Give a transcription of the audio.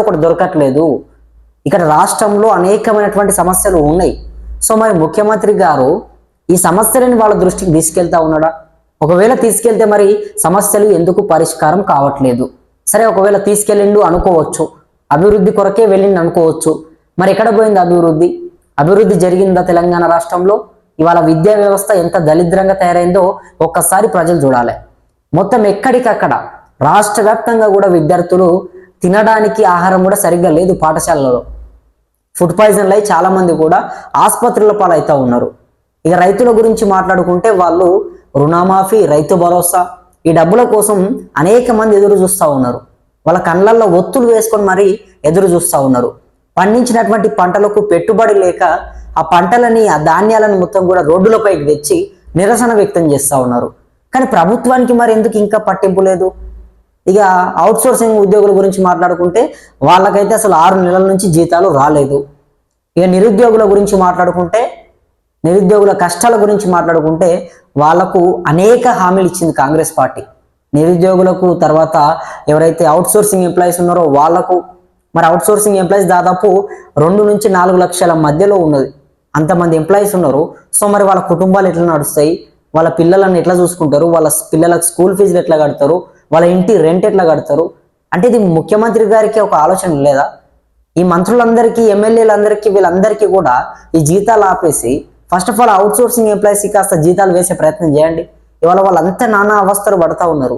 ఒకటి దొరకట్లేదు. ఇక్కడ రాష్ట్రంలో అనేకమైనటువంటి సమస్యలు ఉన్నాయి. సో మరి ముఖ్యమంత్రి గారు ఈ సమస్యలను వాళ్ళ దృష్టికి తీసుకెళ్తా ఉన్నాడా? ఒకవేళ తీసుకెళ్తే మరి సమస్యలు ఎందుకు పరిష్కారం కావట్లేదు? సరే, ఒకవేళ తీసుకెళ్ళిండు అనుకోవచ్చు, అభివృద్ధి కొరకే వెళ్ళిండు అనుకోవచ్చు. మరి ఎక్కడ పోయింది అభివృద్ధి? అభివృద్ధి జరిగిందా తెలంగాణ రాష్ట్రంలో? ఇవాళ విద్యా వ్యవస్థ ఎంత దరిద్రంగా తయారైందో ఒక్కసారి ప్రజలు చూడాలి. మొత్తం ఎక్కడికక్కడ రాష్ట్ర వ్యాప్తంగా కూడా విద్యార్థులు తినడానికి ఆహారం కూడా సరిగ్గా లేదు. పాఠశాలలో ఫుడ్ పాయిజన్లు అయి చాలా మంది కూడా ఆసుపత్రుల పాలవుతా ఉన్నారు. ఇక రైతుల గురించి మాట్లాడుకుంటే వాళ్ళు రుణమాఫీ, రైతు భరోసా ఈ డబ్బుల కోసం అనేక మంది ఎదురు చూస్తూ ఉన్నారు. వాళ్ళ కళ్ళల్లో ఒత్తులు వేసుకొని మరీ ఎదురు చూస్తూ ఉన్నారు. పండించినటువంటి పంటలకు పెట్టుబడి లేక ఆ పంటలని, ఆ ధాన్యాలను మొత్తం కూడా రోడ్డులపైకి తెచ్చి నిరసన వ్యక్తం చేస్తూ ఉన్నారు. కానీ ప్రభుత్వానికి మరి ఎందుకు ఇంకా పట్టింపు లేదు? ఇక అవుట్సోర్సింగ్ ఉద్యోగుల గురించి మాట్లాడుకుంటే వాళ్ళకైతే అసలు 6 నెలల నుంచి జీతాలు రాలేదు. ఇక నిరుద్యోగుల గురించి మాట్లాడుకుంటే, నిరుద్యోగుల కష్టాల గురించి మాట్లాడుకుంటే వాళ్లకు అనేక హామీలు ఇచ్చింది కాంగ్రెస్ పార్టీ. నిరుద్యోగులకు, తర్వాత ఎవరైతే అవుట్సోర్సింగ్ ఎంప్లాయీస్ ఉన్నారో వాళ్లకు, మరి అవుట్సోర్సింగ్ ఎంప్లాయీస్ దాదాపు 2 నుంచి 4 లక్షల మధ్యలో ఉన్నది. అంతమంది ఎంప్లాయీస్ ఉన్నారు. సో మరి వాళ్ళ కుటుంబాలు ఎట్లా నడుస్తాయి? వాళ్ళ పిల్లలను ఎట్లా చూసుకుంటారు? వాళ్ళ పిల్లలకు స్కూల్ ఫీజులు ఎట్లా కడతారు? వాళ్ళ ఇంటి రెంట్ ఎట్లా కడతారు? అంటే ఇది ముఖ్యమంత్రి గారికి ఒక ఆలోచన లేదా? ఈ మంత్రులందరికీ, ఎమ్మెల్యేలందరికీ, వీళ్ళందరికీ కూడా ఈ జీతాలు ఆపేసి ఫస్ట్ ఆఫ్ ఆల్ అవుట్సోర్సింగ్ ఎంప్లాయీస్కి కాస్త జీతాలు వేసే ప్రయత్నం చేయండి. ఇవాళ వాళ్ళంతా నానా అవస్థలు పడతా ఉన్నారు.